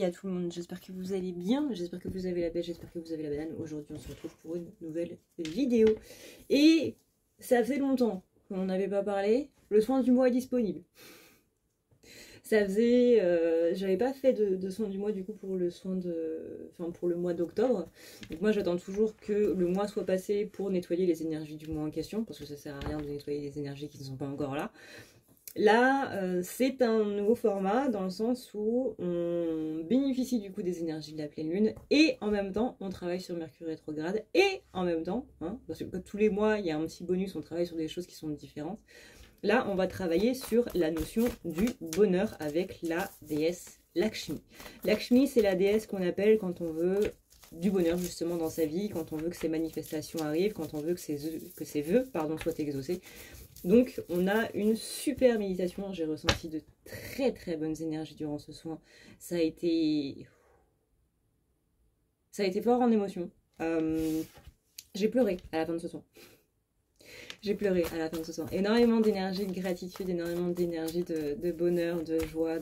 à tout le monde, j'espère que vous allez bien, j'espère que vous avez la pêche, j'espère que vous avez la banane. Aujourd'hui on se retrouve pour une nouvelle vidéo. Et ça fait longtemps qu'on n'avait pas parlé, le soin du mois est disponible. Ça faisait, j'avais pas fait de soin du mois du coup pour le soin de, enfin pour le mois d'octobre. Donc moi j'attends toujours que le mois soit passé pour nettoyer les énergies du mois en question, parce que ça sert à rien de nettoyer les énergies qui ne sont pas encore là. Là, c'est un nouveau format dans le sens où on bénéficie du coup des énergies de la pleine lune et en même temps on travaille sur Mercure rétrograde et en même temps, hein, parce que tous les mois il y a un petit bonus, on travaille sur des choses qui sont différentes. Là, on va travailler sur la notion du bonheur avec la déesse Lakshmi. Lakshmi, c'est la déesse qu'on appelle quand on veut du bonheur justement dans sa vie, quand on veut que ses manifestations arrivent, quand on veut que ses vœux soient exaucés. Donc on a une super méditation, j'ai ressenti de très très bonnes énergies durant ce soin. Ça a été fort en émotion. J'ai pleuré à la fin de ce soin. J'ai pleuré à la fin de ce soin. Énormément d'énergie de gratitude, énormément d'énergie de bonheur, de joie.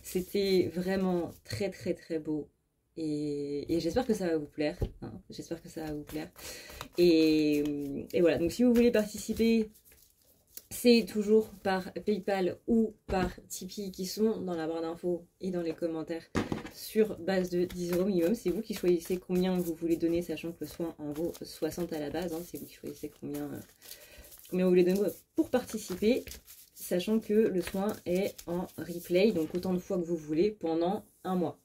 C'était vraiment très très très beau. Et j'espère que ça va vous plaire. Hein. J'espère que ça va vous plaire. Et voilà, donc si vous voulez participer, c'est toujours par PayPal ou par Tipeee qui sont dans la barre d'infos et dans les commentaires sur base de 10 € minimum. C'est vous qui choisissez combien vous voulez donner, sachant que le soin en vaut 60 à la base. Hein. C'est vous qui choisissez combien vous voulez donner pour participer, sachant que le soin est en replay, donc autant de fois que vous voulez pendant un mois.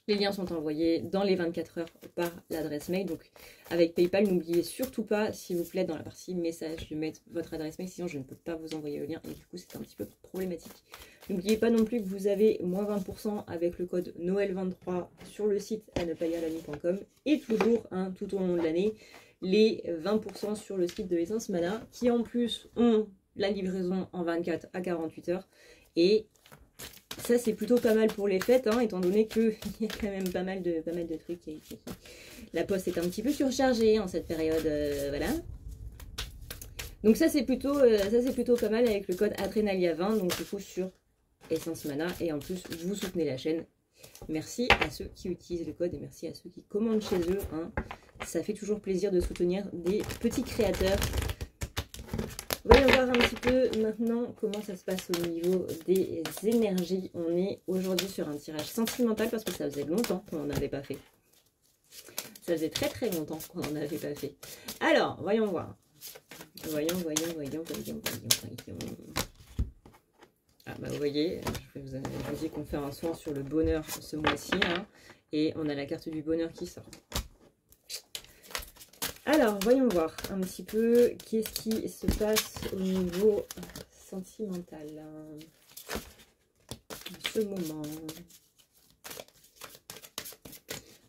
Les liens sont envoyés dans les 24 heures par l'adresse mail. Donc avec PayPal, n'oubliez surtout pas, s'il vous plaît, dans la partie message, de mettre votre adresse mail. Sinon, je ne peux pas vous envoyer le lien. Et du coup, c'est un petit peu problématique. N'oubliez pas non plus que vous avez moins 20% avec le code Noël23 sur le site à ne pas lire la nuit.com. Et toujours, hein, tout au long de l'année, les 20% sur le site de Essence Mana, qui en plus ont la livraison en 24 à 48 heures. Et ça c'est plutôt pas mal pour les fêtes, hein, étant donné qu'il y a quand même pas mal de trucs. La poste est un petit peu surchargée en cette période, voilà. Donc ça c'est plutôt pas mal avec le code Adrenalia20, donc du coup sur Essence Mana. Et en plus vous soutenez la chaîne. Merci à ceux qui utilisent le code et merci à ceux qui commandent chez eux. Hein. Ça fait toujours plaisir de soutenir des petits créateurs. Voyons voir un petit peu maintenant comment ça se passe au niveau des énergies. On est aujourd'hui sur un tirage sentimental parce que ça faisait longtemps qu'on n'en avait pas fait. Ça faisait très très longtemps qu'on n'en avait pas fait. Alors, voyons voir. Voyons. Ah bah vous voyez, je vous dis qu'on fait un soin sur le bonheur ce mois-ci. Hein, et on a la carte du bonheur qui sort. Alors, voyons voir un petit peu qu'est-ce qui se passe au niveau sentimental en ce moment.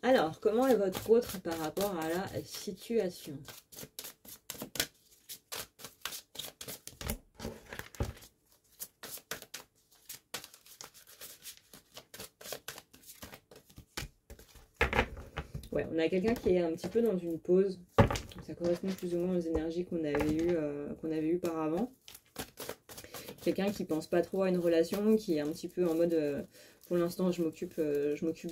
Alors, comment est votre autre par rapport à la situation? Ouais, on a quelqu'un qui est un petit peu dans une pause. Ça correspond plus ou moins aux énergies qu'on avait eues par avant. Quelqu'un qui pense pas trop à une relation, qui est un petit peu en mode pour l'instant je m'occupe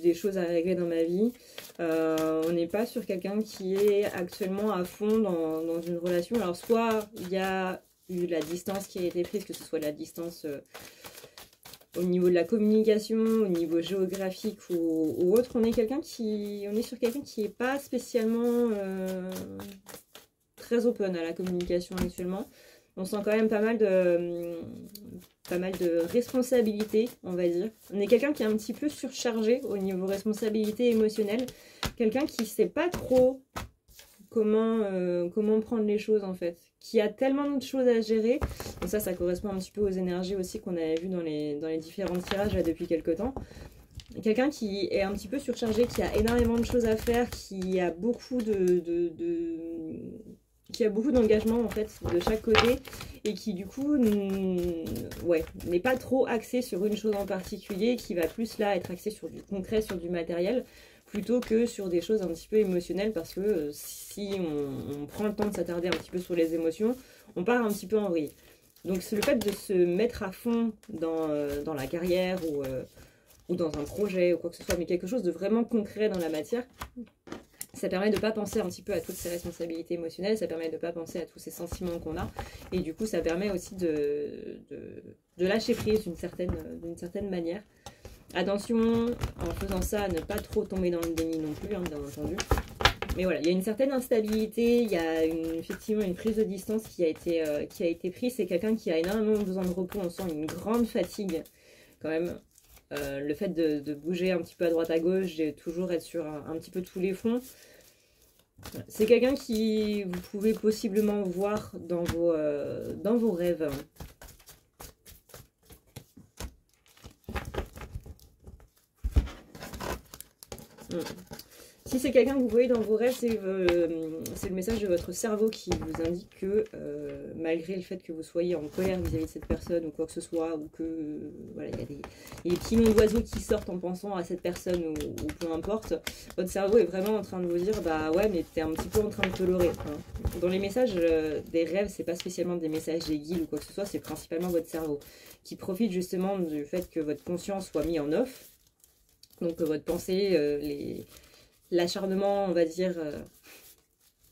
des choses à régler dans ma vie. On n'est pas sur quelqu'un qui est actuellement à fond dans une relation. Alors soit il y a eu la distance qui a été prise, que ce soit la distance au niveau de la communication, au niveau géographique ou autre, on est sur quelqu'un qui n'est pas spécialement très open à la communication actuellement. On sent quand même pas mal de responsabilités, on va dire. On est quelqu'un qui est un petit peu surchargé au niveau responsabilité émotionnelle. Quelqu'un qui ne sait pas trop comment prendre les choses en fait, qui a tellement de choses à gérer. Et ça correspond un petit peu aux énergies aussi qu'on avait vues dans les différents tirages là, depuis quelques temps. Quelqu'un qui est un petit peu surchargé, qui a énormément de choses à faire, qui a beaucoup d'engagement en fait de chaque côté et qui du coup n'est pas trop axé sur une chose en particulier, qui va plus là être axé sur du concret, sur du matériel, plutôt que sur des choses un petit peu émotionnelles, parce que si on prend le temps de s'attarder un petit peu sur les émotions, on part un petit peu en vrille. Donc c'est le fait de se mettre à fond dans la carrière ou dans un projet ou quoi que ce soit, mais quelque chose de vraiment concret dans la matière. Ça permet de ne pas penser un petit peu à toutes ces responsabilités émotionnelles, ça permet de ne pas penser à tous ces sentiments qu'on a, et du coup ça permet aussi de lâcher prise d'une certaine manière. Attention, en faisant ça, à ne pas trop tomber dans le déni non plus, hein, bien entendu. Mais voilà, il y a une certaine instabilité, il y a effectivement une prise de distance qui a été prise. C'est quelqu'un qui a énormément besoin de repos, on sent une grande fatigue quand même. Le fait de bouger un petit peu à droite à gauche, de toujours être sur un petit peu tous les fronts. C'est quelqu'un qui vous pouvez possiblement voir dans vos rêves. Si c'est quelqu'un que vous voyez dans vos rêves, c'est le message de votre cerveau qui vous indique que malgré le fait que vous soyez en colère vis-à-vis de cette personne ou quoi que ce soit, ou que voilà, il y a des petits noms d'oiseaux qui sortent en pensant à cette personne ou peu importe, votre cerveau est vraiment en train de vous dire bah ouais, mais t'es un petit peu en train de te leurrer. Hein. Dans les messages des rêves, c'est pas spécialement des messages des guides ou quoi que ce soit, c'est principalement votre cerveau qui profite justement du fait que votre conscience soit mise en off, donc que votre pensée, l'acharnement, on va dire,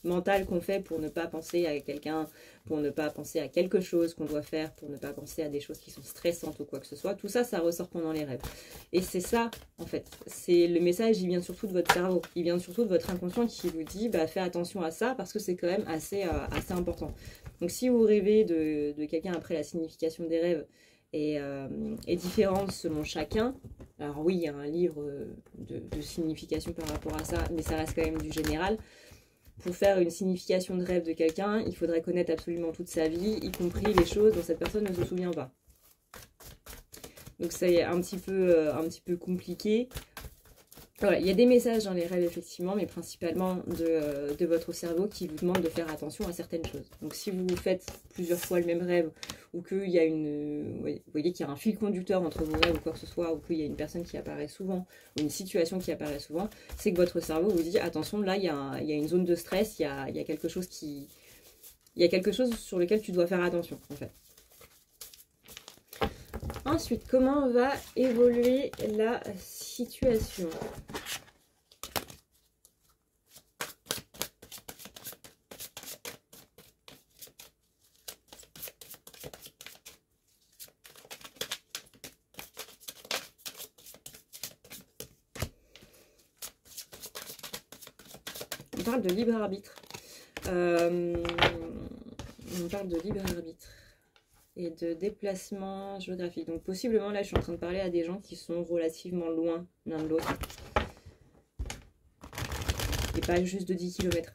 mental qu'on fait pour ne pas penser à quelqu'un, pour ne pas penser à quelque chose qu'on doit faire, pour ne pas penser à des choses qui sont stressantes ou quoi que ce soit, tout ça, ça ressort pendant les rêves. Et c'est ça, en fait, c'est le message, il vient surtout de votre cerveau, il vient surtout de votre inconscient qui vous dit, bah, fais attention à ça, parce que c'est quand même assez important. Donc si vous rêvez de quelqu'un, après la signification des rêves est différente selon chacun. Alors oui, il y a un livre de signification par rapport à ça, mais ça reste quand même du général. Pour faire une signification de rêve de quelqu'un, il faudrait connaître absolument toute sa vie, y compris les choses dont cette personne ne se souvient pas. Donc c'est un petit peu compliqué. Voilà, il y a des messages dans les rêves effectivement, mais principalement de votre cerveau qui vous demande de faire attention à certaines choses. Donc si vous faites plusieurs fois le même rêve, ou qu'il y a vous voyez qu'il y a un fil conducteur entre vos rêves ou quoi que ce soit, ou qu'il y a une personne qui apparaît souvent, ou une situation qui apparaît souvent, c'est que votre cerveau vous dit attention, là il y a une zone de stress, il y a quelque chose sur lequel tu dois faire attention en fait. Ensuite, comment va évoluer la situation? On parle de libre arbitre. On parle de libre arbitre et de déplacement géographique. Donc possiblement là je suis en train de parler à des gens qui sont relativement loin l'un de l'autre. Et pas juste de 10 km.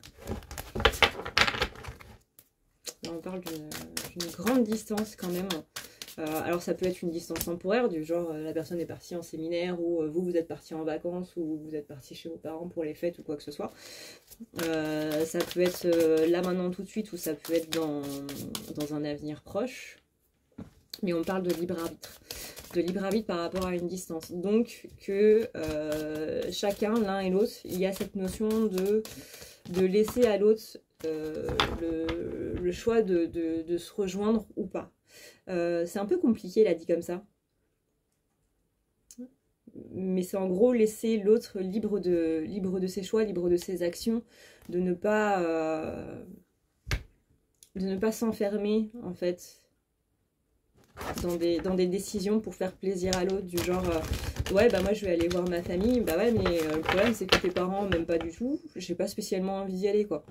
Là on parle d'une grande distance quand même. Alors ça peut être une distance temporaire, du genre la personne est partie en séminaire, ou vous êtes parti en vacances, ou vous êtes parti chez vos parents pour les fêtes ou quoi que ce soit. Ça peut être là maintenant tout de suite, ou ça peut être dans un avenir proche. Mais on parle de libre arbitre. De libre arbitre par rapport à une distance. Donc que chacun, l'un et l'autre, il y a cette notion de laisser à l'autre le choix de se rejoindre ou pas. C'est un peu compliqué là dit comme ça. Mais c'est en gros laisser l'autre libre de ses choix, libre de ses actions, de ne pas s'enfermer en fait dans des décisions pour faire plaisir à l'autre, du genre ouais bah moi je vais aller voir ma famille, bah ouais mais le problème c'est que tes parents m'aiment pas du tout, j'ai pas spécialement envie d'y aller quoi.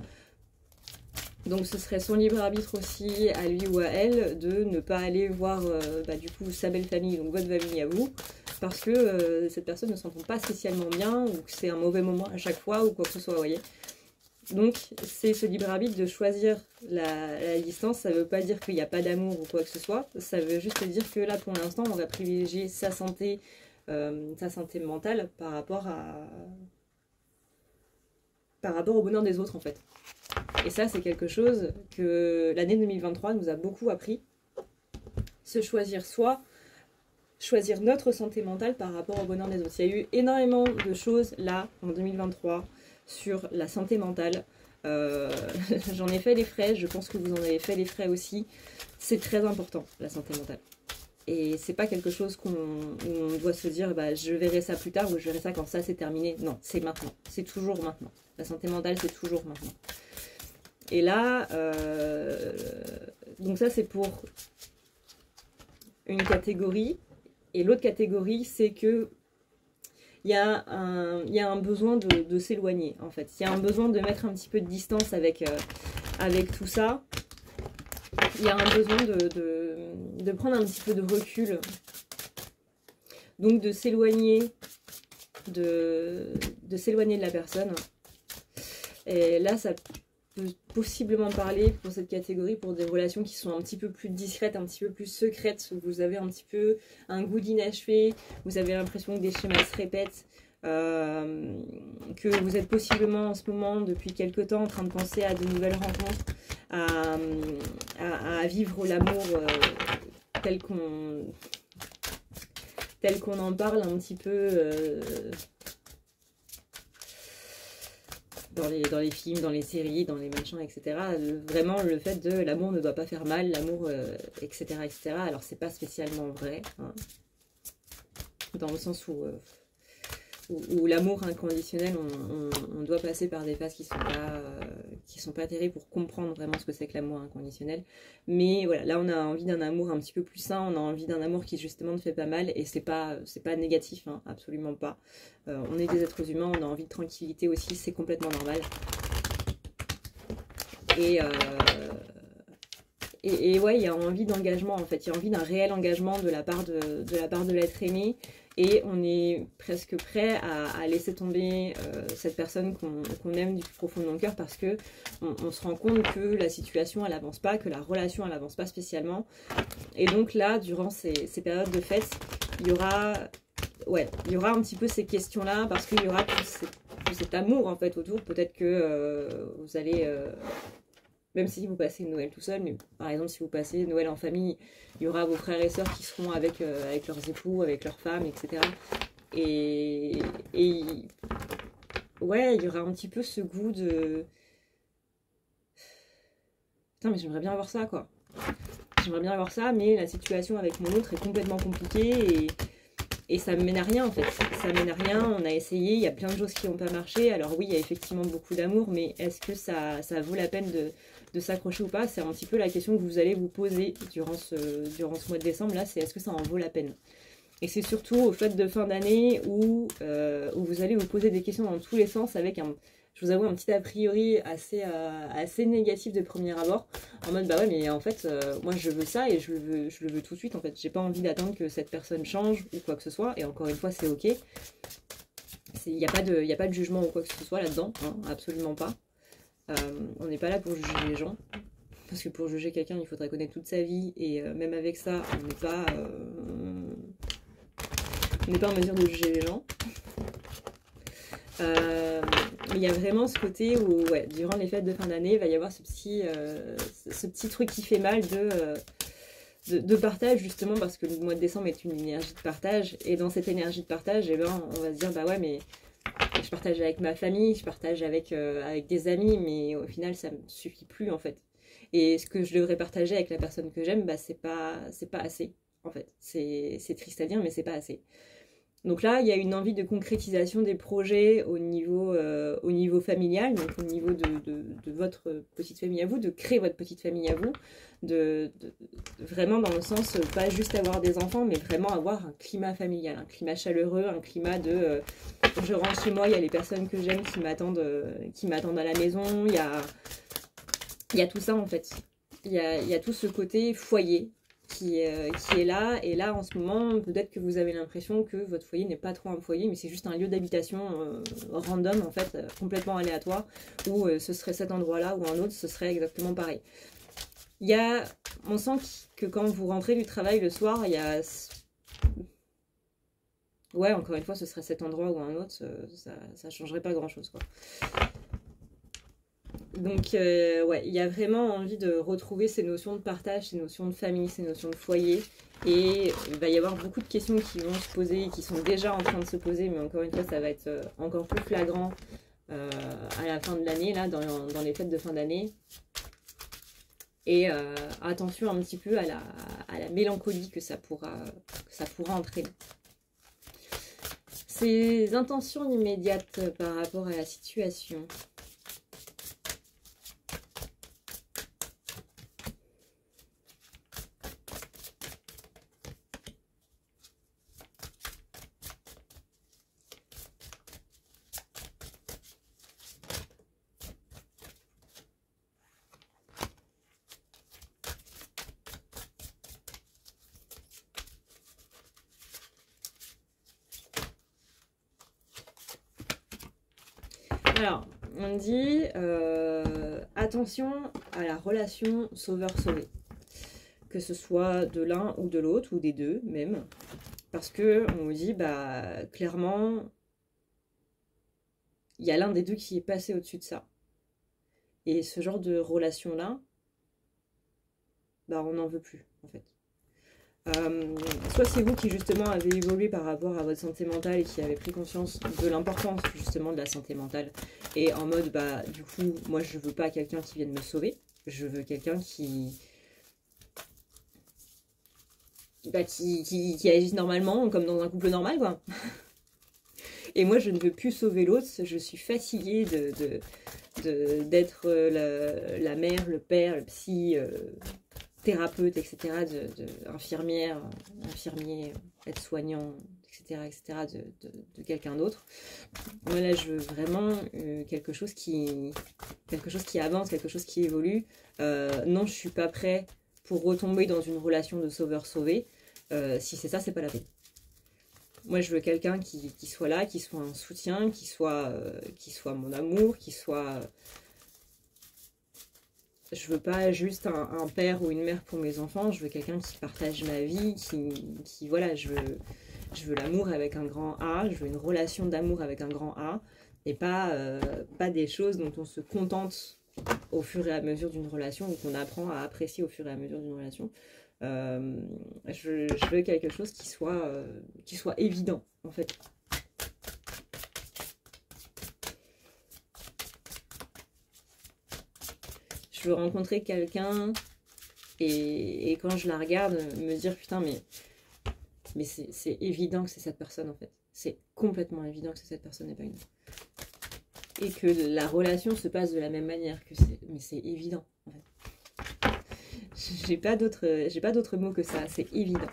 Donc ce serait son libre arbitre aussi à lui ou à elle de ne pas aller voir du coup sa belle famille, donc votre famille à vous, parce que cette personne ne s'entend pas spécialement bien, ou que c'est un mauvais moment à chaque fois, ou quoi que ce soit, vous voyez. Donc c'est ce libre arbitre de choisir la distance. Ça ne veut pas dire qu'il n'y a pas d'amour ou quoi que ce soit, ça veut juste dire que là pour l'instant on va privilégier sa santé mentale par rapport au bonheur des autres en fait. Et ça c'est quelque chose que l'année 2023 nous a beaucoup appris. Se choisir soi, choisir notre santé mentale par rapport au bonheur des autres. Il y a eu énormément de choses là en 2023 sur la santé mentale. J'en ai fait les frais, je pense que vous en avez fait les frais aussi. C'est très important la santé mentale. Et c'est pas quelque chose où on doit se dire bah, je verrai ça plus tard ou je verrai ça quand ça c'est terminé. Non, c'est maintenant. C'est toujours maintenant. La santé mentale, c'est toujours maintenant. Et là, donc ça c'est pour une catégorie. Et l'autre catégorie, c'est que il y a un besoin de s'éloigner, en fait. Il y a un besoin de mettre un petit peu de distance avec tout ça. Il y a un besoin de prendre un petit peu de recul. Donc de s'éloigner de la personne. Et là, ça peut possiblement parler pour cette catégorie, pour des relations qui sont un petit peu plus discrètes, un petit peu plus secrètes, où vous avez un petit peu un goût d'inachevé, vous avez l'impression que des schémas se répètent, que vous êtes possiblement en ce moment, depuis quelques temps, en train de penser à de nouvelles rencontres, à vivre l'amour tel qu'on en parle un petit peu dans les films, dans les séries, dans les machins, etc. Vraiment le fait de l'amour ne doit pas faire mal, l'amour, etc., etc. Alors c'est pas spécialement vrai, hein, dans le sens où l'amour inconditionnel, on doit passer par des phases qui sont pas terribles pour comprendre vraiment ce que c'est que l'amour inconditionnel. Mais voilà, là on a envie d'un amour un petit peu plus sain, on a envie d'un amour qui justement ne fait pas mal, et c'est pas négatif, hein, absolument pas. On est des êtres humains, on a envie de tranquillité aussi, c'est complètement normal. Et ouais, il y a envie d'engagement en fait, il y a envie d'un réel engagement de la part de l'être aimé. Et on est presque prêt à laisser tomber cette personne qu'on aime du plus profond de mon cœur, parce que on se rend compte que la situation elle avance pas, que la relation elle avance pas spécialement. Et donc là, durant ces périodes de fête, il y aura un petit peu ces questions là, parce qu'il y aura tout cet amour en fait autour. Peut-être que vous allez... même si vous passez Noël tout seul, mais par exemple si vous passez Noël en famille, il y aura vos frères et sœurs qui seront avec leurs époux, avec leurs femmes, etc. Et ouais, il y aura un petit peu ce goût de... Putain, mais j'aimerais bien avoir ça, quoi. J'aimerais bien avoir ça, mais la situation avec mon autre est complètement compliquée et ça ne mène à rien en fait. Ça mène à rien, on a essayé, il y a plein de choses qui n'ont pas marché. Alors oui, il y a effectivement beaucoup d'amour, mais est-ce que ça vaut la peine de s'accrocher ou pas? C'est un petit peu la question que vous allez vous poser durant ce mois de décembre. Là, c'est est-ce que ça en vaut la peine? Et c'est surtout aux fêtes de fin d'année où vous allez vous poser des questions dans tous les sens avec je vous avoue, un petit a priori assez négatif de premier abord, en mode bah ouais mais en fait moi je veux ça et je le veux tout de suite en fait, j'ai pas envie d'attendre que cette personne change ou quoi que ce soit, et encore une fois c'est ok, il n'y a pas de jugement ou quoi que ce soit là-dedans, hein, absolument pas. On n'est pas là pour juger les gens, parce que pour juger quelqu'un il faudrait connaître toute sa vie, et même avec ça on n'est pas en mesure de juger les gens. Mais il y a vraiment ce côté où, ouais, durant les fêtes de fin d'année, il va y avoir ce petit truc qui fait mal de partage, justement, parce que le mois de décembre est une énergie de partage. Et dans cette énergie de partage, eh ben, on va se dire, bah ouais, mais je partage avec ma famille, je partage avec des amis, mais au final, ça me suffit plus, en fait. Et ce que je devrais partager avec la personne que j'aime, bah, c'est pas assez, en fait. C'est triste à dire, mais c'est pas assez. Donc là, il y a une envie de concrétisation des projets au niveau familial, donc au niveau de votre petite famille à vous, de créer votre petite famille à vous, vraiment dans le sens, pas juste avoir des enfants, mais vraiment avoir un climat familial, un climat chaleureux, un climat de je rentre chez moi, il y a les personnes que j'aime qui m'attendent à la maison, il y a tout ça en fait. Il y a tout ce côté foyer qui est là, et là en ce moment peut-être que vous avez l'impression que votre foyer n'est pas trop un foyer, mais c'est juste un lieu d'habitation random en fait, complètement aléatoire, où ce serait cet endroit là ou un autre, ce serait exactement pareil. On sent que quand vous rentrez du travail le soir, il y a... Ouais, encore une fois, ce serait cet endroit ou un autre, ça changerait pas grand chose quoi. Donc ouais, il y a vraiment envie de retrouver ces notions de partage, ces notions de famille, ces notions de foyer. Et il va y avoir beaucoup de questions qui vont se poser, qui sont déjà en train de se poser, mais encore une fois, ça va être encore plus flagrant à la fin de l'année, là, dans les fêtes de fin d'année. Et attention un petit peu à la mélancolie que ça pourra entraîner. Ces intentions immédiates par rapport à la situation. Alors, on dit attention à la relation sauveur-sauvé. Que ce soit de l'un ou de l'autre, ou des deux même. Parce que on vous dit, bah, clairement, il y a l'un des deux qui est passé au-dessus de ça. Et ce genre de relation-là, bah, on n'en veut plus, en fait. Soit c'est vous qui justement avez évolué par rapport à votre santé mentale et qui avez pris conscience de l'importance justement de la santé mentale et en mode bah du coup moi je veux pas quelqu'un qui vienne me sauver, je veux quelqu'un qui agisse normalement comme dans un couple normal quoi. Et moi je ne veux plus sauver l'autre, je suis fatiguée d'être la mère, le père, le psy, thérapeute, etc., infirmière, infirmier, aide-soignant, etc., de quelqu'un d'autre. Moi là, je veux vraiment quelque chose qui avance, quelque chose qui évolue. Non, je suis pas prêt pour retomber dans une relation de sauveur-sauvé. Si c'est ça, c'est pas la peine. Moi, je veux quelqu'un qui soit là, qui soit un soutien, qui soit mon amour, qui soit... Je veux pas juste un père ou une mère pour mes enfants, je veux quelqu'un qui partage ma vie, qui voilà, je veux l'amour avec un grand A, je veux une relation d'amour avec un grand A, et pas des choses dont on se contente au fur et à mesure d'une relation, ou qu'on apprend à apprécier au fur et à mesure d'une relation. Je veux quelque chose qui soit évident, en fait. Je veux rencontrer quelqu'un et quand je la regarde, me dire putain mais c'est évident que c'est cette personne en fait. C'est complètement évident que c'est cette personne et pas une autre. Et que la relation se passe de la même manière que mais c'est évident en fait. J'ai pas d'autres mots que ça, c'est évident.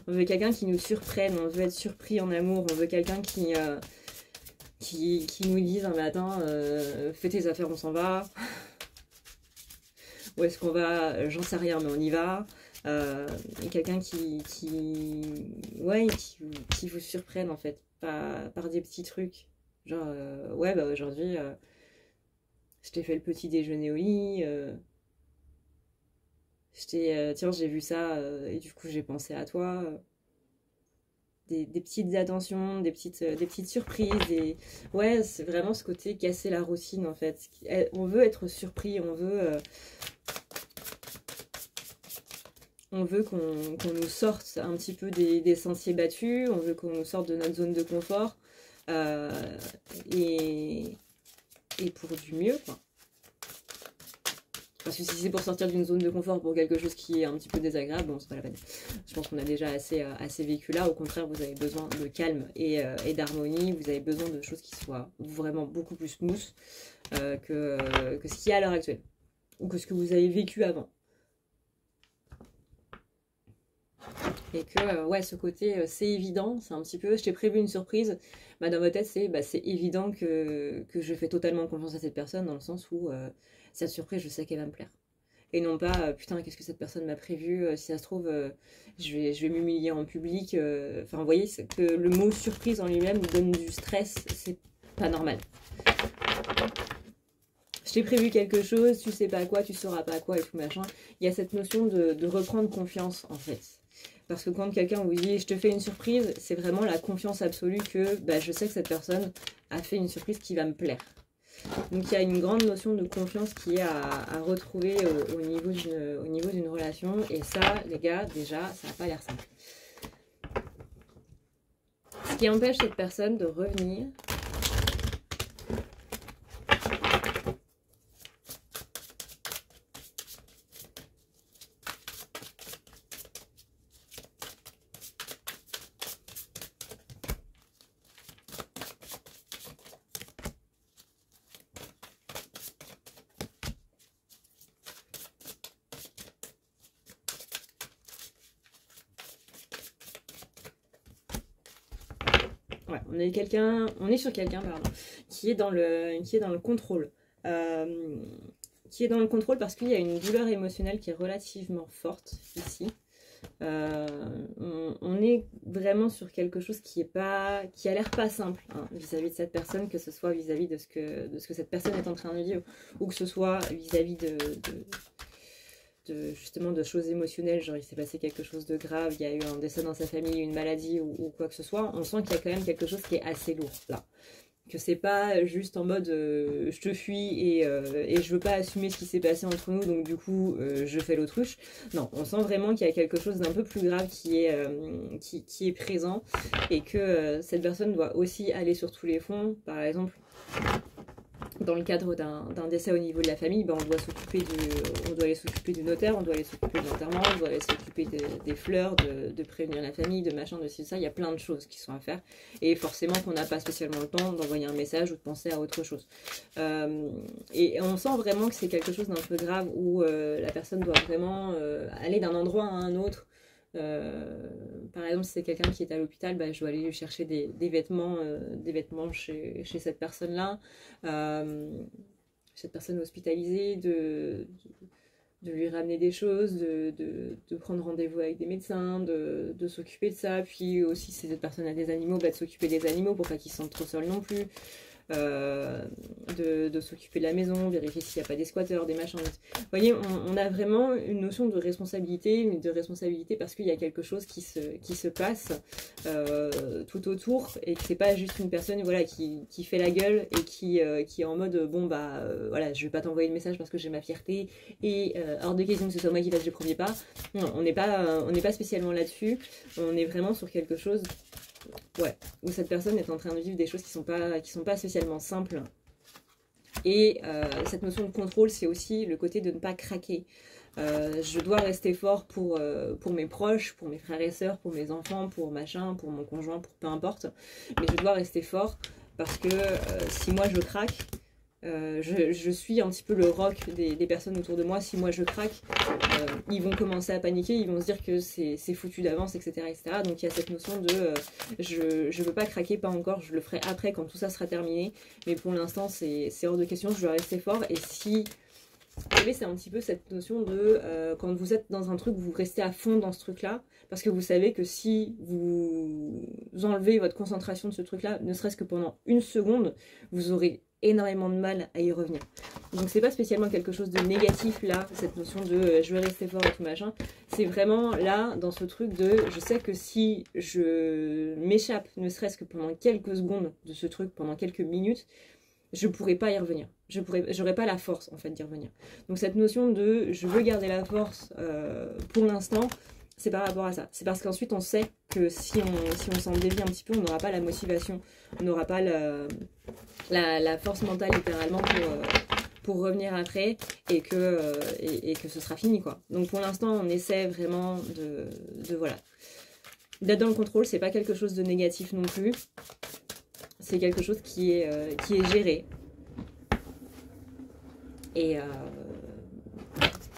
On veut quelqu'un qui nous surprenne, on veut être surpris en amour, on veut quelqu'un qui nous dise un matin fais tes affaires, on s'en va. Où est-ce qu'on va? J'en sais rien, mais on y va. Quelqu'un qui vous surprenne en fait, par des petits trucs. Genre, ouais, bah aujourd'hui, je t'ai fait le petit déjeuner au lit. Tiens, j'ai vu ça et du coup j'ai pensé à toi. Des petites attentions, des petites surprises. Ouais, c'est vraiment ce côté casser la routine en fait. On veut être surpris, on veut qu'on nous sorte un petit peu des sentiers battus, on veut qu'on nous sorte de notre zone de confort. Et pour du mieux, quoi. Parce que si c'est pour sortir d'une zone de confort pour quelque chose qui est un petit peu désagréable, bon, c'est pas la peine. Je pense qu'on a déjà assez vécu là. Au contraire, vous avez besoin de calme et d'harmonie. Vous avez besoin de choses qui soient vraiment beaucoup plus smooth que ce qu'il y a à l'heure actuelle. Ou que ce que vous avez vécu avant. Et que, ouais, ce côté, c'est évident. C'est un petit peu, je t'ai prévu une surprise. Bah, dans votre tête, c'est évident que je fais totalement confiance à cette personne, dans le sens où cette surprise, je sais qu'elle va me plaire. Et non pas, putain, qu'est-ce que cette personne m'a prévu, si ça se trouve, je vais m'humilier en public. Enfin, vous voyez, c'est que le mot surprise en lui-même donne du stress, c'est pas normal. Je t'ai prévu quelque chose, tu sais pas quoi, tu sauras pas quoi et tout machin. Il y a cette notion de reprendre confiance, en fait. Parce que quand quelqu'un vous dit je te fais une surprise, c'est vraiment la confiance absolue que bah, je sais que cette personne a fait une surprise qui va me plaire. Donc il y a une grande notion de confiance qui est à retrouver au niveau d'une relation. Et ça, les gars, déjà, ça n'a pas l'air simple. Ce qui empêche cette personne de revenir. Ouais, on est sur quelqu'un, pardon, qui est dans le contrôle. Qui est dans le contrôle parce qu'il y a une douleur émotionnelle qui est relativement forte ici. On est vraiment sur quelque chose qui a l'air pas simple hein, vis-à-vis de cette personne, que ce soit vis-à-vis de ce que cette personne est en train de vivre, ou que ce soit vis-à-vis justement de choses émotionnelles, genre il s'est passé quelque chose de grave, il y a eu un décès dans sa famille, une maladie ou quoi que ce soit. On sent qu'il y a quand même quelque chose qui est assez lourd là. Que c'est pas juste en mode je te fuis et je veux pas assumer ce qui s'est passé entre nous, donc du coup je fais l'autruche. Non, on sent vraiment qu'il y a quelque chose d'un peu plus grave qui est présent, et que cette personne doit aussi aller sur tous les fronts. Par exemple, dans le cadre d'un décès au niveau de la famille, ben on doit aller s'occuper du notaire, on doit aller s'occuper de l'enterrement, on doit aller s'occuper des fleurs, de prévenir la famille, de machin, de ci, ça. Il y a plein de choses qui sont à faire. Et forcément qu'on n'a pas spécialement le temps d'envoyer un message ou de penser à autre chose. Et on sent vraiment que c'est quelque chose d'un peu grave, où la personne doit vraiment aller d'un endroit à un autre. Par exemple, si c'est quelqu'un qui est à l'hôpital, bah, je dois aller lui chercher des vêtements chez cette personne-là, cette personne hospitalisée, de lui ramener des choses, de prendre rendez-vous avec des médecins, de s'occuper de ça. Puis aussi, si cette personne a des animaux, bah, de s'occuper des animaux pour pas qu'ils se sentent trop seuls non plus. De s'occuper de la maison, vérifier s'il n'y a pas des squatteurs, des machins. Vous voyez, on a vraiment une notion de responsabilité parce qu'il y a quelque chose qui se passe tout autour, et que c'est pas juste une personne voilà, qui fait la gueule et qui est en mode bon bah voilà, je vais pas t'envoyer le message parce que j'ai ma fierté et hors de question que ce soit moi qui fasse le premier pas. Non, on n'est pas spécialement là-dessus. On est vraiment sur quelque chose, ouais, où cette personne est en train de vivre des choses qui sont pas spécialement simples. Et cette notion de contrôle, c'est aussi le côté de ne pas craquer. Je dois rester fort pour mes proches, pour mes frères et sœurs, pour mes enfants, pour machin, pour mon conjoint, pour peu importe. Mais je dois rester fort parce que si moi je craque, je suis un petit peu le roc des personnes autour de moi. Si moi je craque, ils vont commencer à paniquer, ils vont se dire que c'est foutu d'avance, etc., etc. Donc il y a cette notion de je veux pas craquer, pas encore, je le ferai après quand tout ça sera terminé. Mais pour l'instant c'est hors de question, je dois rester fort. Et si... Vous savez, c'est un petit peu cette notion de quand vous êtes dans un truc, vous restez à fond dans ce truc-là, parce que vous savez que si vous enlevez votre concentration de ce truc-là, ne serait-ce que pendant une seconde, vous aurez énormément de mal à y revenir. Donc c'est pas spécialement quelque chose de négatif là, cette notion de je vais rester fort et tout machin. C'est vraiment là, dans ce truc de je sais que si je m'échappe, ne serait-ce que pendant quelques secondes de ce truc, pendant quelques minutes, je pourrais pas y revenir. J'aurais pas la force en fait d'y revenir. Donc cette notion de je veux garder la force pour l'instant, c'est par rapport à ça. C'est parce qu'ensuite on sait que si on s'en dévie un petit peu, on n'aura pas la motivation, on n'aura pas la force mentale littéralement pour revenir après, et que ce sera fini quoi. Donc pour l'instant on essaie vraiment de voilà, d'être dans le contrôle. C'est pas quelque chose de négatif non plus. C'est quelque chose qui est géré. Et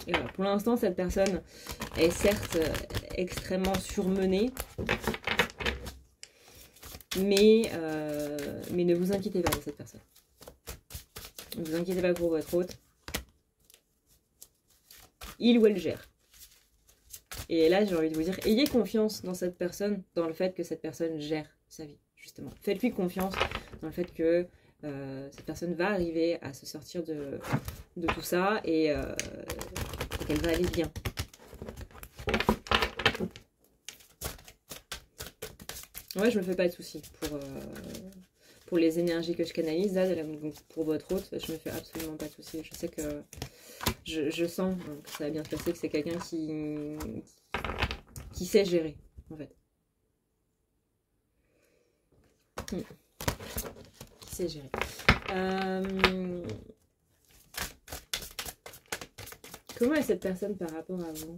voilà. Pour l'instant, cette personne est certes extrêmement surmenée, mais ne vous inquiétez pas de cette personne. Ne vous inquiétez pas pour votre hôte. Il ou elle gère. Et là, j'ai envie de vous dire, ayez confiance dans cette personne, dans le fait que cette personne gère sa vie, justement. Faites-lui confiance dans le fait que cette personne va arriver à se sortir de tout ça, et qu'elle va aller bien. Ouais, je me fais pas de soucis pour les énergies que je canalise là, donc pour votre hôte, je me fais absolument pas de soucis. Je sais que je sens que ça va bien se passer, que c'est quelqu'un qui sait gérer en fait. Qui sait gérer. Comment est cette personne par rapport à vous?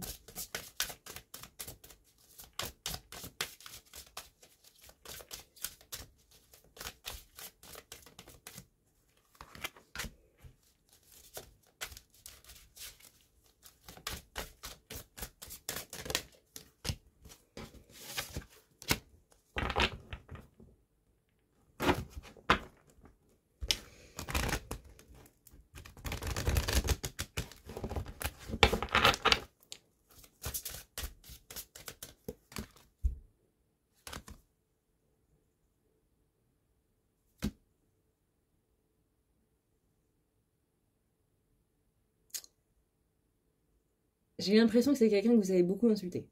J'ai l'impression que c'est quelqu'un que vous avez beaucoup insulté.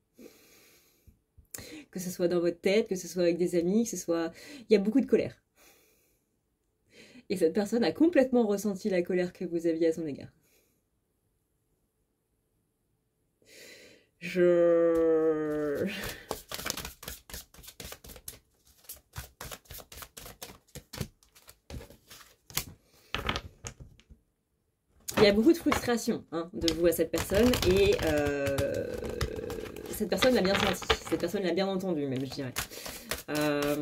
Que ce soit dans votre tête, que ce soit avec des amis, que ce soit... Il y a beaucoup de colère. Et cette personne a complètement ressenti la colère que vous aviez à son égard. Il y a beaucoup de frustration de vous à cette personne et cette personne l'a bien senti, cette personne l'a bien entendu même, je dirais. Elle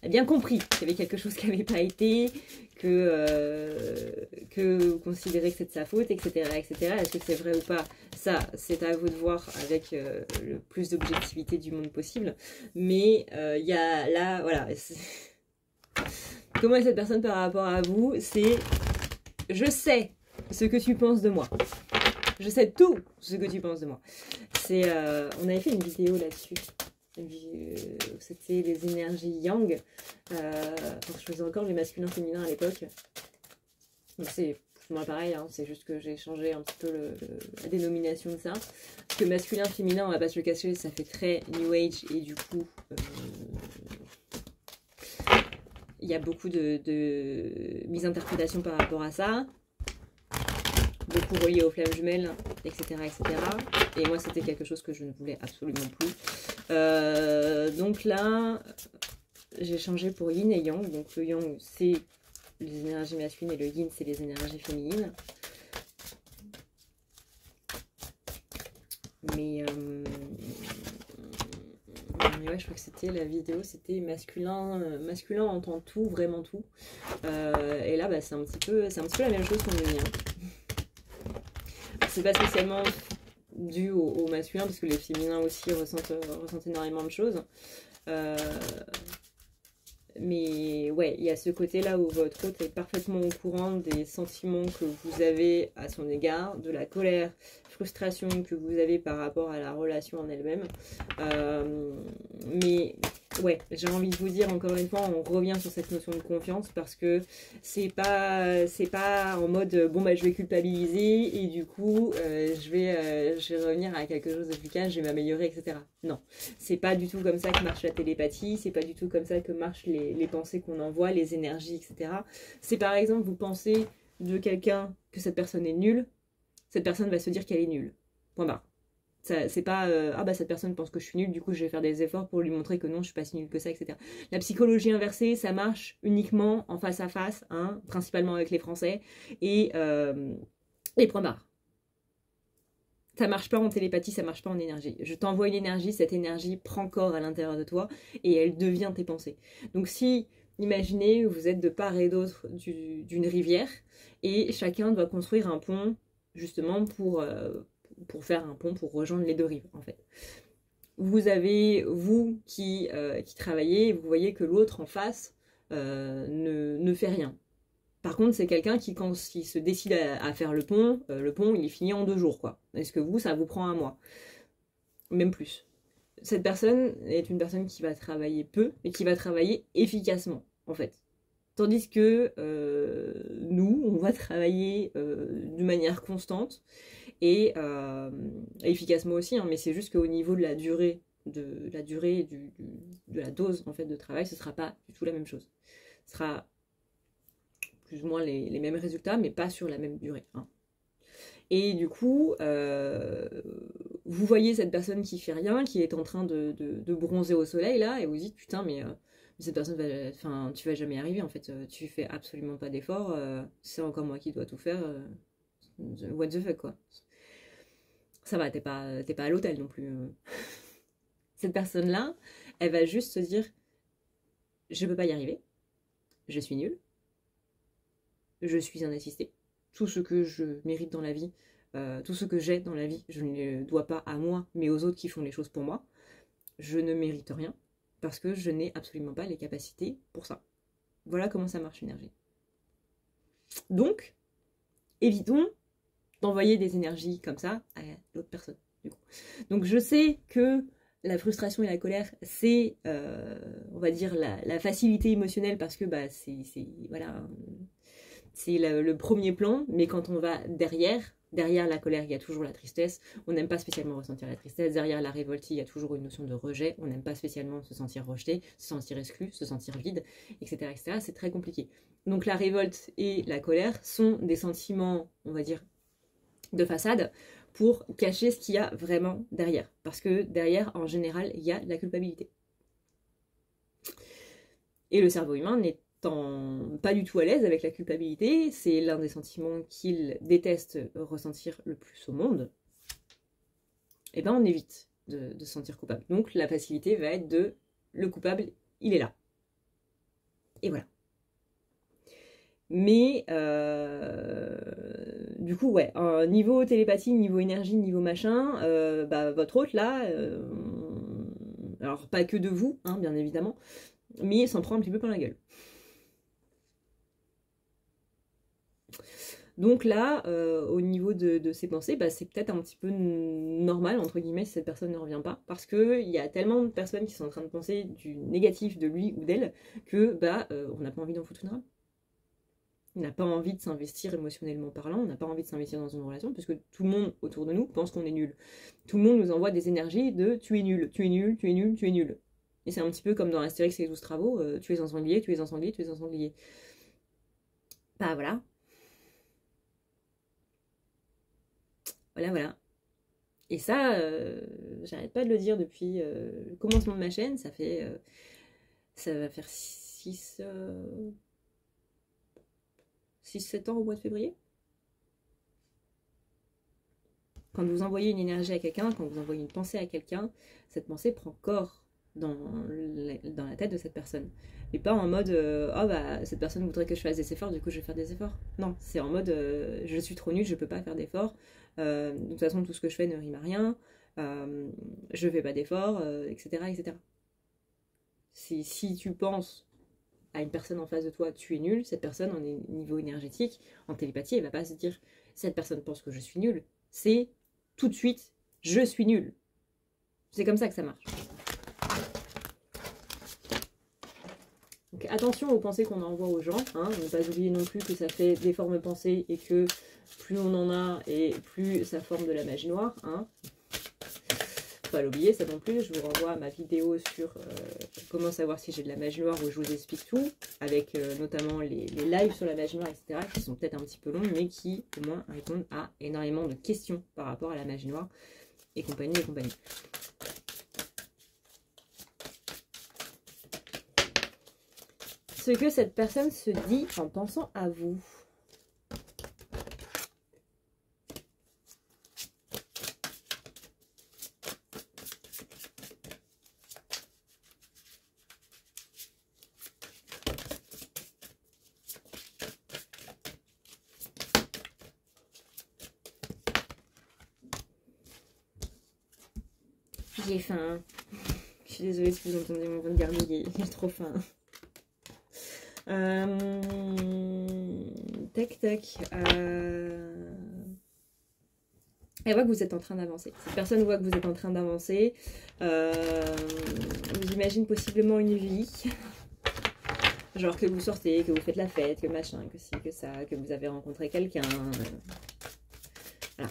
a bien compris qu'il y avait quelque chose qui n'avait pas été, que vous considérez que c'est de sa faute, etc. etc. Est-ce que c'est vrai ou pas? Ça, c'est à vous de voir avec le plus d'objectivité du monde possible. Mais il y a là, voilà... Comment est cette personne par rapport à vous? C'est « Je sais ce que tu penses de moi. Je sais tout ce que tu penses de moi. » C'est, on avait fait une vidéo là-dessus. C'était les énergies yang. Je faisais encore les masculins féminins à l'époque. Donc c'est plus ou moins pareil, hein, c'est juste que j'ai changé un petit peu la dénomination de ça. Parce que masculin féminin, on va pas se le cacher, ça fait très new age et du coup... il y a beaucoup de misinterprétations par rapport à ça, beaucoup relié aux flammes jumelles, etc. etc. Et moi, c'était quelque chose que je ne voulais absolument plus. Donc là, j'ai changé pour yin et yang. Donc le yang, c'est les énergies masculines et le yin, c'est les énergies féminines. Mais ouais, je crois que c'était la vidéo, c'était masculin, masculin entend tout, vraiment tout. Et là, bah, c'est un petit peu la même chose qu'on me dit. C'est pas spécialement dû au masculin, parce que les féminins aussi ressentent énormément de choses. Mais ouais, il y a ce côté-là où votre hôte est parfaitement au courant des sentiments que vous avez à son égard, de la colère, frustration que vous avez par rapport à la relation en elle-même. Mais ouais, j'ai envie de vous dire encore une fois, on revient sur cette notion de confiance parce que c'est pas en mode bon bah je vais culpabiliser et du coup je vais revenir à quelque chose de plus calme, je vais m'améliorer, etc. Non, c'est pas du tout comme ça que marche la télépathie, c'est pas du tout comme ça que marchent les pensées qu'on envoie, les énergies, etc. C'est par exemple, vous pensez de quelqu'un que cette personne est nulle, cette personne va se dire qu'elle est nulle. Point barre. C'est pas ah bah cette personne pense que je suis nulle, du coup je vais faire des efforts pour lui montrer que non, je suis pas si nulle que ça, etc. La psychologie inversée, ça marche uniquement en face à face, hein, principalement avec les Français, et point barre. Ça marche pas en télépathie, ça marche pas en énergie. Je t'envoie une énergie, cette énergie prend corps à l'intérieur de toi et elle devient tes pensées. Donc si, imaginez, vous êtes de part et d'autre d'une rivière et chacun doit construire un pont justement pour faire un pont pour rejoindre les deux rives en fait. Vous avez, vous qui travaillez, vous voyez que l'autre en face ne fait rien. Par contre, c'est quelqu'un qui, quand il se décide à faire le pont, il est fini en 2 jours, quoi. Est-ce que vous, ça vous prend 1 mois? Même plus. Cette personne est une personne qui va travailler peu, et qui va travailler efficacement, en fait. Tandis que nous, on va travailler de manière constante, et efficacement aussi, hein, mais c'est juste qu'au niveau de la durée, de la dose, en fait, de travail, ce ne sera pas du tout la même chose. Ce sera plus ou moins les mêmes résultats, mais pas sur la même durée. Hein. Et du coup, vous voyez cette personne qui fait rien, qui est en train de bronzer au soleil là, et vous dites putain mais cette personne va, enfin tu vas jamais y arriver en fait, tu fais absolument pas d'effort, c'est encore moi qui dois tout faire, what the fuck quoi. Ça va, t'es pas à l'hôtel non plus. Cette personne là, elle va juste se dire je peux pas y arriver, je suis nulle, je suis un assisté, tout ce que je mérite dans la vie, tout ce que j'ai dans la vie, je ne le dois pas à moi, mais aux autres qui font les choses pour moi. Je ne mérite rien, parce que je n'ai absolument pas les capacités pour ça. Voilà comment ça marche l'énergie. Donc, évitons d'envoyer des énergies comme ça à l'autre personne. Du coup. Donc je sais que la frustration et la colère, c'est, on va dire, la facilité émotionnelle, parce que bah, c'est voilà, c'est le premier plan, mais quand on va derrière la colère, il y a toujours la tristesse. On n'aime pas spécialement ressentir la tristesse. Derrière la révolte, il y a toujours une notion de rejet. On n'aime pas spécialement se sentir rejeté, se sentir exclu, se sentir vide, etc. etc. C'est très compliqué. Donc la révolte et la colère sont des sentiments, on va dire, de façade pour cacher ce qu'il y a vraiment derrière. Parce que derrière, en général, il y a de la culpabilité. Et le cerveau humain n'est pas du tout à l'aise avec la culpabilité, c'est l'un des sentiments qu'il déteste ressentir le plus au monde, et ben on évite de se sentir coupable. Donc la facilité va être de le coupable, il est là. Et voilà. Mais du coup, ouais, niveau télépathie, niveau énergie, niveau machin, bah, votre hôte là, alors pas que de vous, hein, bien évidemment, mais il s'en prend un petit peu plein la gueule. Donc là, au niveau de ses pensées, bah, c'est peut-être un petit peu normal, entre guillemets, si cette personne ne revient pas, parce qu'il y a tellement de personnes qui sont en train de penser du négatif de lui ou d'elle, que bah, on n'a pas envie d'en foutre une rame. On n'a pas envie de s'investir émotionnellement parlant, on n'a pas envie de s'investir dans une relation, parce que tout le monde autour de nous pense qu'on est nul. Tout le monde nous envoie des énergies de tu es nul, tu es nul, tu es nul, tu es nul. Et c'est un petit peu comme dans Astérix et les 12 travaux, tu es un sanglier, tu es un sanglier, tu es un sanglier. Bah voilà. Voilà, voilà. Et ça, j'arrête pas de le dire depuis le commencement de ma chaîne, ça va faire 6-7 ans au mois de février. Quand vous envoyez une énergie à quelqu'un, quand vous envoyez une pensée à quelqu'un, cette pensée prend corps dans la tête de cette personne. Et pas en mode oh bah cette personne voudrait que je fasse des efforts, du coup je vais faire des efforts. Non, c'est en mode je suis trop nulle, je peux pas faire d'efforts. De toute façon tout ce que je fais ne rime à rien. Je fais pas d'efforts, etc., etc. Si tu penses à une personne en face de toi, tu es nul, cette personne en niveau énergétique, en télépathie, elle va pas se dire cette personne pense que je suis nulle. C'est tout de suite je suis nul. C'est comme ça que ça marche. Donc attention aux pensées qu'on envoie aux gens, hein, ne pas oublier non plus que ça fait des formes pensées et que plus on en a et plus ça forme de la magie noire. Hein. Faut pas l'oublier ça non plus, je vous renvoie à ma vidéo sur comment savoir si j'ai de la magie noire où je vous explique tout, avec notamment les lives sur la magie noire, etc. qui sont peut-être un petit peu longs mais qui au moins répondent à énormément de questions par rapport à la magie noire et compagnie et compagnie. Ce que cette personne se dit en pensant à vous. J'ai faim. Je suis désolée si vous entendez mon ventre gargouiller. J'ai trop faim. Tac tac. Elle voit que vous êtes en train d'avancer. Cette personne voit que vous êtes en train d'avancer. Vous imagine possiblement une vie. Genre que vous sortez, que vous faites la fête, que machin, que ci, que ça, que vous avez rencontré quelqu'un. Voilà.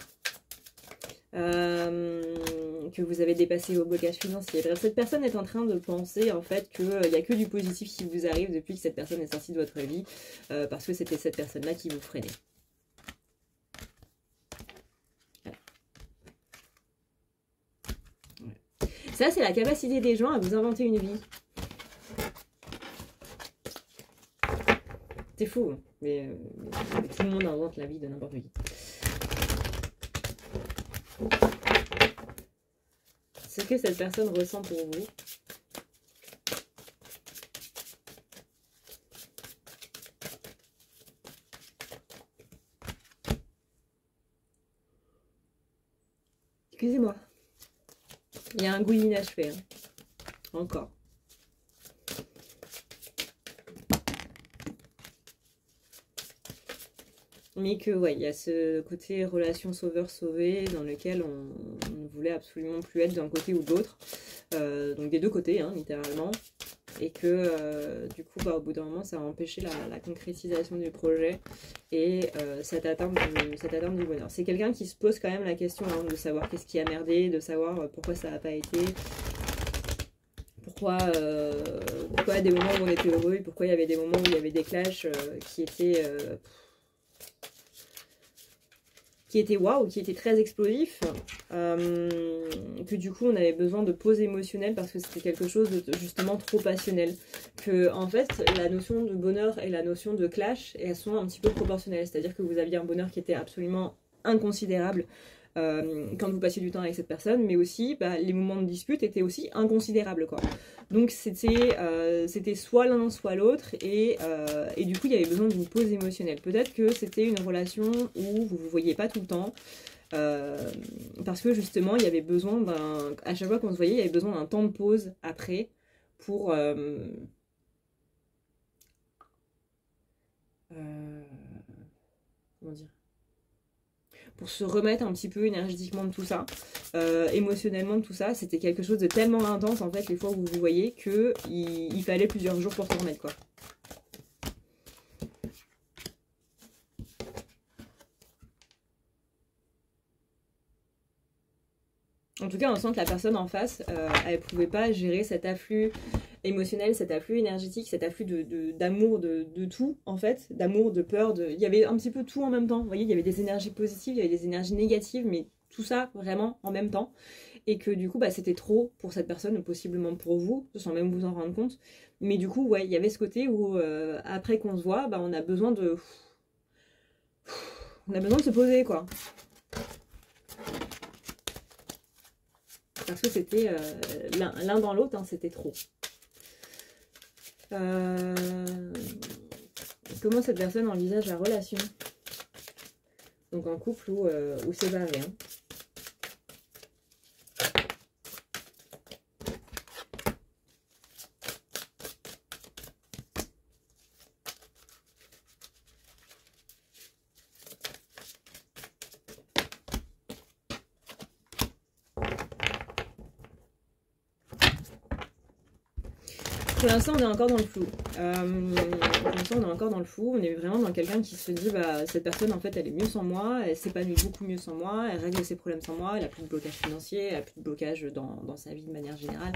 Que vous avez dépassé vos blocages financiers. Bref, cette personne est en train de penser en fait qu'il n'y a que du positif qui vous arrive depuis que cette personne est sortie de votre vie, parce que c'était cette personne-là qui vous freinait. Voilà. Ça, c'est la capacité des gens à vous inventer une vie. C'est fou, hein. Mais tout le monde invente la vie de n'importe qui. Ce que cette personne ressent pour vous. Excusez-moi. Il y a un goût inachevé. Hein. Encore. Mais que, ouais, il y a ce côté relation sauveur-sauvé dans lequel on ne voulait absolument plus être d'un côté ou de l'autre. Donc des deux côtés, hein, littéralement. Et que, du coup, bah, au bout d'un moment, ça a empêché la concrétisation du projet et cette atteinte du bonheur. C'est quelqu'un qui se pose quand même la question hein, de savoir qu'est-ce qui a merdé, de savoir pourquoi ça n'a pas été, pourquoi il y a des moments où on était heureux, pourquoi il y avait des moments où il y avait des clashs qui étaient waouh, qui étaient très explosifs, que du coup on avait besoin de pause émotionnelle parce que c'était quelque chose de justement trop passionnel. Que en fait la notion de bonheur et la notion de clash, elles sont un petit peu proportionnelles, c'est-à-dire que vous aviez un bonheur qui était absolument inconsidérable quand vous passiez du temps avec cette personne, mais aussi bah, les moments de dispute étaient aussi inconsidérables quoi. Donc c'était soit l'un soit l'autre et du coup il y avait besoin d'une pause émotionnelle. Peut-être que c'était une relation où vous vous voyiez pas tout le temps parce que justement il y avait besoin à chaque fois qu'on se voyait il y avait besoin d'un temps de pause après pour comment dire, pour se remettre un petit peu énergétiquement de tout ça, émotionnellement de tout ça. C'était quelque chose de tellement intense en fait les fois où vous vous voyez que il fallait plusieurs jours pour se remettre quoi. En tout cas, on sent que la personne en face, elle pouvait pas gérer cet afflux émotionnel, cet afflux énergétique, cet afflux d'amour de tout, en fait, d'amour, de peur, il y avait un petit peu tout en même temps. Vous voyez, il y avait des énergies positives, il y avait des énergies négatives, mais tout ça vraiment en même temps. Et que du coup, bah, c'était trop pour cette personne, possiblement pour vous, sans même vous en rendre compte. Mais du coup, ouais, il y avait ce côté où, après qu'on se voit, bah, on a besoin de se poser, quoi. Parce que c'était l'un dans l'autre, hein, c'était trop. Comment cette personne envisage la relation? Donc en couple ou séparé. Hein. Pour l'instant, on est encore dans le flou. On est vraiment dans quelqu'un qui se dit, bah, cette personne, en fait, elle est mieux sans moi, elle s'épanouit beaucoup mieux sans moi, elle règle ses problèmes sans moi, elle a plus de blocage financier, elle a plus de blocage dans sa vie de manière générale.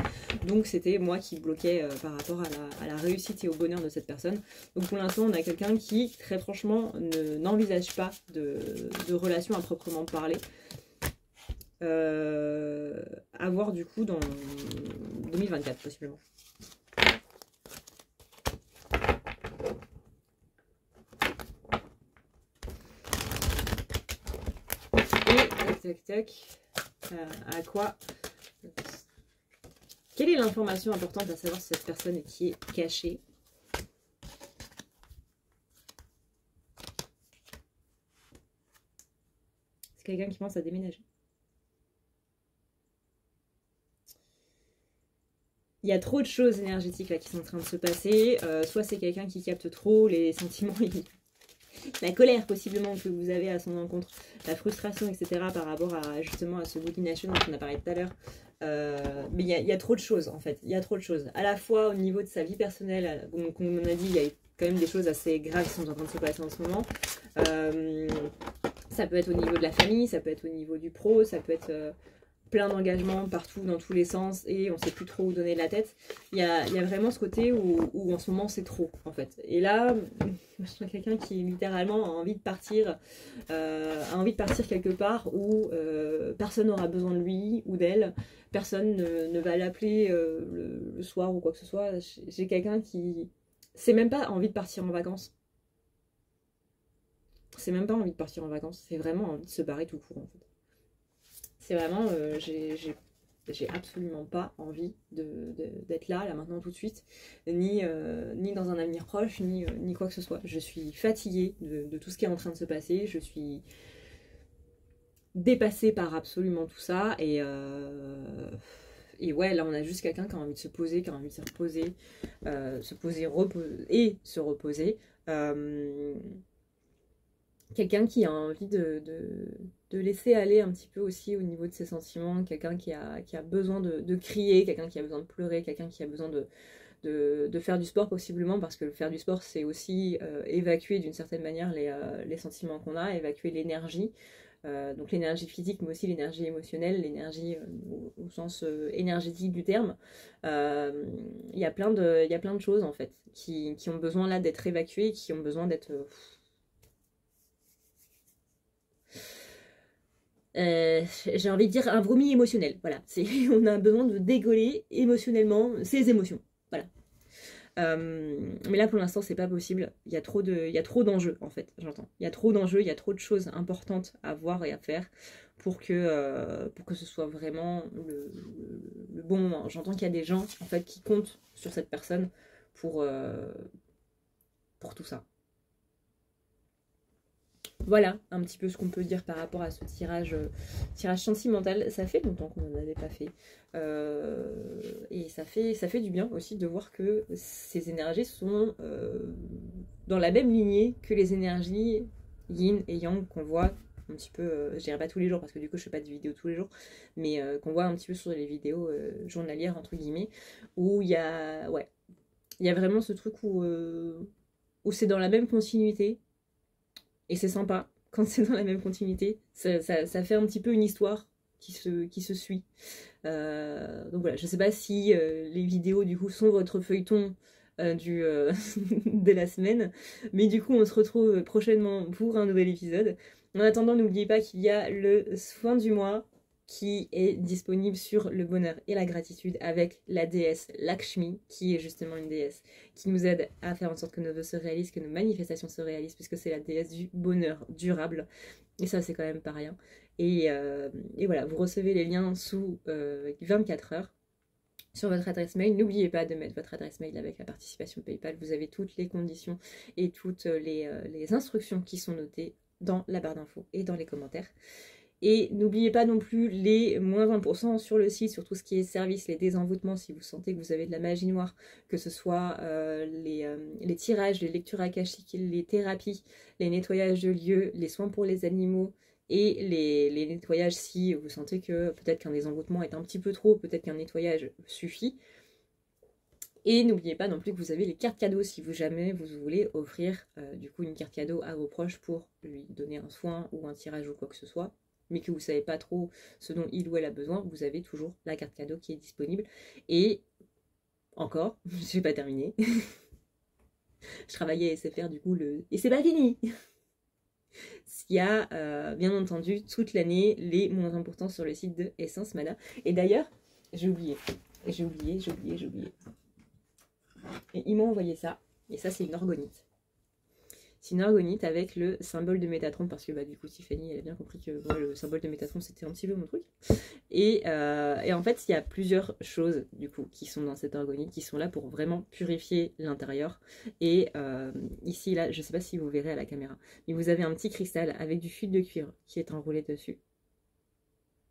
Donc, c'était moi qui bloquais par rapport à la réussite et au bonheur de cette personne. Donc, pour l'instant, on a quelqu'un qui, très franchement, n'envisage pas de relation à proprement parler. À voir, du coup, dans 2024, possiblement. Tac. À quoi? Quelle est l'information importante à savoir si cette personne qui est cachée? C'est quelqu'un qui pense à déménager. Il y a trop de choses énergétiques là qui sont en train de se passer. Soit c'est quelqu'un qui capte trop les sentiments, la colère possiblement que vous avez à son encontre, la frustration, etc. par rapport à justement à ce bouquination dont on a parlé tout à l'heure. Mais il y a trop de choses en fait. Il y a trop de choses. À la fois au niveau de sa vie personnelle, comme on a dit, il y a quand même des choses assez graves qui sont en train de se passer en ce moment. Ça peut être au niveau de la famille, ça peut être au niveau du pro, ça peut être plein d'engagements partout, dans tous les sens, et on sait plus trop où donner de la tête. Il y a vraiment ce côté où en ce moment c'est trop, en fait. Et là, je suis quelqu'un qui littéralement a envie de partir, quelque part où personne n'aura besoin de lui ou d'elle, personne ne va l'appeler le soir ou quoi que ce soit. J'ai quelqu'un qui... C'est même pas envie de partir en vacances. C'est même pas envie de partir en vacances, c'est vraiment envie de se barrer tout court, en fait. C'est vraiment, j'ai absolument pas envie d'être là maintenant, tout de suite, ni dans un avenir proche, ni quoi que ce soit. Je suis fatiguée de tout ce qui est en train de se passer, je suis dépassée par absolument tout ça, et ouais, là on a juste quelqu'un qui a envie de se poser, qui a envie de se reposer, et se reposer. Quelqu'un qui a envie de laisser aller un petit peu aussi au niveau de ses sentiments, quelqu'un qui a besoin de crier, quelqu'un qui a besoin de pleurer, quelqu'un qui a besoin de faire du sport possiblement, parce que faire du sport c'est aussi évacuer d'une certaine manière les sentiments qu'on a, évacuer l'énergie, donc l'énergie physique mais aussi l'énergie émotionnelle, l'énergie au sens énergétique du terme. Il y a plein de choses en fait qui ont besoin là d'être évacuées, qui ont besoin d'être... j'ai envie de dire un vomi émotionnel, voilà, on a besoin de dégoler émotionnellement ses émotions, voilà. Mais là pour l'instant c'est pas possible, il y a trop d'enjeux en fait, j'entends, il y a trop d'enjeux, il y a trop de choses importantes à voir et à faire pour que ce soit vraiment le bon moment. J'entends qu'il y a des gens en fait qui comptent sur cette personne pour tout ça. Voilà un petit peu ce qu'on peut dire par rapport à ce tirage sentimental. Ça fait longtemps qu'on n'en avait pas fait. Et ça fait du bien aussi de voir que ces énergies sont dans la même lignée que les énergies yin et yang qu'on voit un petit peu, je dirais pas tous les jours parce que du coup je fais pas de vidéos tous les jours, mais qu'on voit un petit peu sur les vidéos journalières entre guillemets, où il y a vraiment ce truc où c'est dans la même continuité. Et c'est sympa, quand c'est dans la même continuité, ça fait un petit peu une histoire qui se suit. Donc voilà, je sais pas si les vidéos du coup sont votre feuilleton de la semaine, mais du coup on se retrouve prochainement pour un nouvel épisode. En attendant, n'oubliez pas qu'il y a le soin du mois qui est disponible sur le bonheur et la gratitude avec la déesse Lakshmi, qui est justement une déesse qui nous aide à faire en sorte que nos vœux se réalisent, que nos manifestations se réalisent, puisque c'est la déesse du bonheur durable. Et ça, c'est quand même pas rien. Et voilà, vous recevez les liens sous 24 heures sur votre adresse mail. N'oubliez pas de mettre votre adresse mail avec la participation PayPal. Vous avez toutes les conditions et toutes les instructions qui sont notées dans la barre d'infos et dans les commentaires. Et n'oubliez pas non plus les moins 20% sur le site, sur tout ce qui est service, les désenvoûtements, si vous sentez que vous avez de la magie noire, que ce soit les tirages, les lectures akashiques, les thérapies, les nettoyages de lieux, les soins pour les animaux et les nettoyages si vous sentez que peut-être qu'un désenvoûtement est un petit peu trop, peut-être qu'un nettoyage suffit. Et n'oubliez pas non plus que vous avez les cartes cadeaux si jamais vous voulez offrir du coup une carte cadeau à vos proches pour lui donner un soin ou un tirage ou quoi que ce soit, mais que vous ne savez pas trop ce dont il ou elle a besoin, vous avez toujours la carte cadeau qui est disponible. Et encore, je n'ai pas terminé. Je travaillais à SFR du coup, et c'est pas fini. Il y a bien entendu toute l'année les moins importants sur le site de Essence Mana. Et d'ailleurs, j'ai oublié. Et ils m'ont envoyé ça, et ça c'est une orgonite. C'est une orgonite avec le symbole de Métatron, parce que bah, du coup Tiffany elle a bien compris que moi, le symbole de Métatron c'était un petit peu mon truc. Et en fait il y a plusieurs choses du coup qui sont dans cette orgonite, qui sont là pour vraiment purifier l'intérieur. Et ici là, je sais pas si vous verrez à la caméra, mais vous avez un petit cristal avec du fil de cuivre qui est enroulé dessus.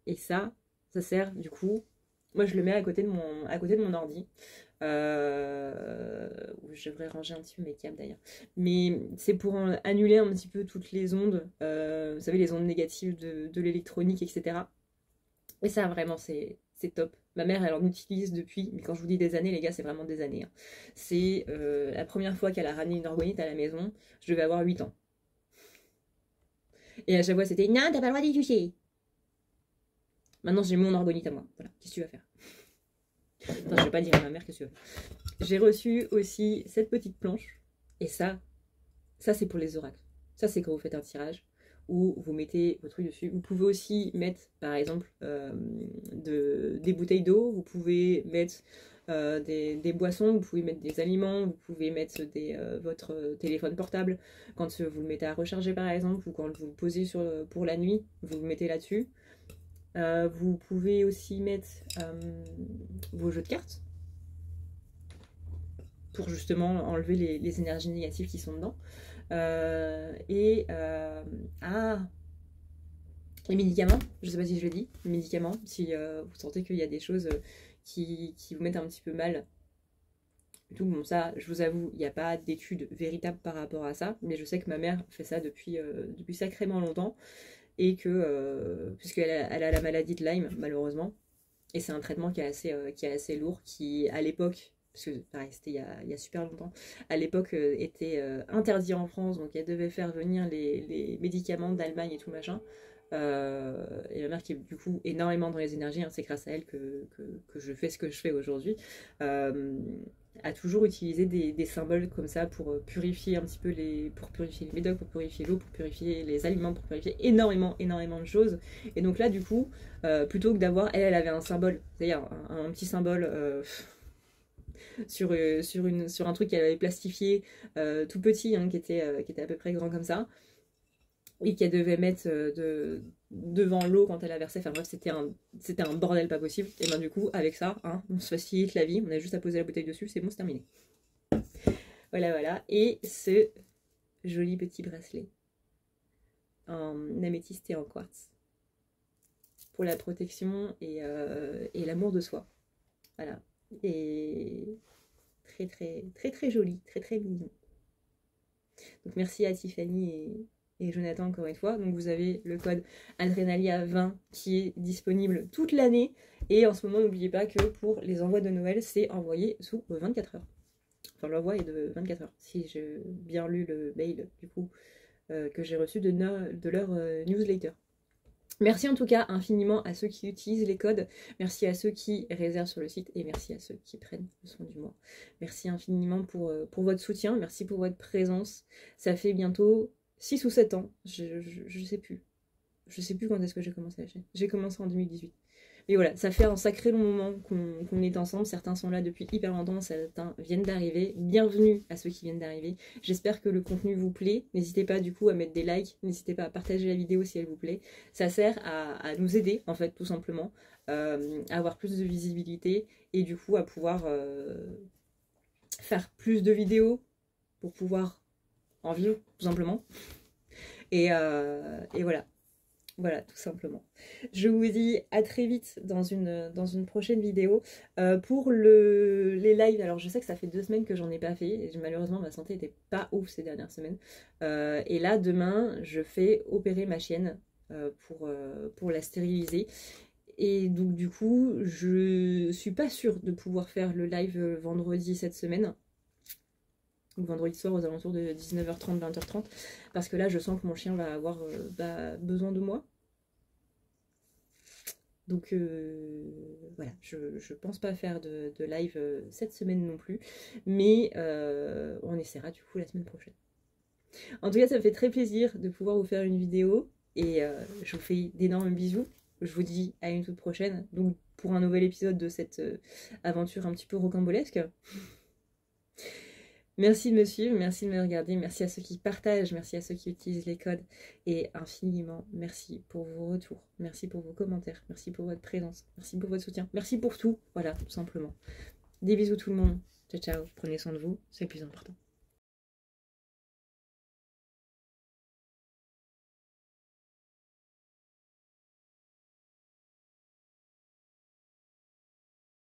Et ça sert du coup, moi je le mets à côté de mon ordi. Je devrais ranger un petit peu mes câbles d'ailleurs, mais c'est pour annuler un petit peu toutes les ondes, vous savez, les ondes négatives de l'électronique, etc. Et ça vraiment c'est top. Ma mère elle en utilise depuis, mais quand je vous dis des années les gars, c'est vraiment des années, hein. C'est la première fois qu'elle a ramené une orgonite à la maison, je devais avoir 8 ans, et à chaque fois c'était non, t'as pas le droit d'y toucher. Maintenant, j'ai mon organite à moi. Voilà, qu'est-ce que tu vas faire? Enfin, je vais pas dire à ma mère qu'est-ce que tu vas faire. J'ai reçu aussi cette petite planche. Et ça c'est pour les oracles. Ça, c'est quand vous faites un tirage où vous mettez vos trucs dessus. Vous pouvez aussi mettre, par exemple, des bouteilles d'eau. Vous pouvez mettre des boissons. Vous pouvez mettre des aliments. Vous pouvez mettre votre téléphone portable. Quand vous le mettez à recharger, par exemple, ou quand vous le posez pour la nuit, vous le mettez là-dessus. Vous pouvez aussi mettre vos jeux de cartes pour justement enlever les énergies négatives qui sont dedans. Les médicaments, je sais pas si je l'ai dit, les médicaments, si vous sentez qu'il y a des choses qui vous mettent un petit peu mal. Tout, bon, ça, je vous avoue, il n'y a pas d'études véritables par rapport à ça, mais je sais que ma mère fait ça depuis sacrément longtemps, et que, puisqu'elle a la maladie de Lyme, malheureusement, et c'est un traitement qui est assez lourd, qui, à l'époque, parce que pareil, c'était il y a super longtemps, à l'époque était interdit en France, donc elle devait faire venir les médicaments d'Allemagne et tout machin. Et ma mère qui est du coup énormément dans les énergies, hein, c'est grâce à elle que je fais ce que je fais aujourd'hui, a toujours utilisé des symboles comme ça pour purifier un petit peu pour purifier les médocs, pour purifier l'eau, pour purifier les aliments, pour purifier énormément de choses. Et donc là du coup, plutôt que d'avoir, elle avait un symbole, c'est-à-dire un petit symbole sur un truc qu'elle avait plastifié tout petit, hein, qui était à peu près grand comme ça, et qu'elle devait mettre devant l'eau quand elle la versait. Enfin bref, c'était un bordel pas possible. Et ben du coup, avec ça, hein, on se facilite la vie, on a juste à poser la bouteille dessus, c'est bon, c'est terminé. Voilà. Et ce joli petit bracelet en améthyste et en quartz pour la protection et l'amour de soi. Voilà. Et très joli, très mignon. Donc merci à Tiffany et Jonathan encore une fois. Donc vous avez le code Adrenalia20 qui est disponible toute l'année. Et en ce moment, n'oubliez pas que pour les envois de Noël, c'est envoyé sous 24 heures. Enfin, l'envoi est de 24 heures. Si j'ai bien lu le mail du coup que j'ai reçu de leur newsletter. Merci en tout cas infiniment à ceux qui utilisent les codes, merci à ceux qui réservent sur le site et merci à ceux qui prennent le soin du mois. Merci infiniment pour votre soutien, merci pour votre présence. Ça fait bientôt 6 ou 7 ans, je sais plus. Je sais plus quand est-ce que j'ai commencé la chaîne. J'ai commencé en 2018. Mais voilà, ça fait un sacré long moment qu'on est ensemble. Certains sont là depuis hyper longtemps, certains viennent d'arriver. Bienvenue à ceux qui viennent d'arriver. J'espère que le contenu vous plaît. N'hésitez pas du coup à mettre des likes, n'hésitez pas à partager la vidéo si elle vous plaît. Ça sert à nous aider en fait tout simplement, à avoir plus de visibilité et du coup à pouvoir faire plus de vidéos pour pouvoir en vivre tout simplement. Et voilà. Voilà, tout simplement. Je vous dis à très vite dans une prochaine vidéo. Pour les lives, alors je sais que ça fait 2 semaines que j'en ai pas fait. Et malheureusement, ma santé n'était pas ouf ces dernières semaines. Et là, demain, je fais opérer ma chienne pour la stériliser. Et donc, du coup, je suis pas sûre de pouvoir faire le live vendredi cette semaine. Vendredi soir aux alentours de 19h30, 20h30, parce que là je sens que mon chien va avoir besoin de moi. Donc voilà, je pense pas faire de live cette semaine non plus, mais on essaiera du coup la semaine prochaine. En tout cas, ça me fait très plaisir de pouvoir vous faire une vidéo, et je vous fais d'énormes bisous. Je vous dis à une toute prochaine, donc pour un nouvel épisode de cette aventure un petit peu rocambolesque. Merci de me suivre, merci de me regarder, merci à ceux qui partagent, merci à ceux qui utilisent les codes et infiniment merci pour vos retours, merci pour vos commentaires, merci pour votre présence, merci pour votre soutien, merci pour tout, voilà, tout simplement. Des bisous tout le monde, ciao ciao, prenez soin de vous, c'est le plus important.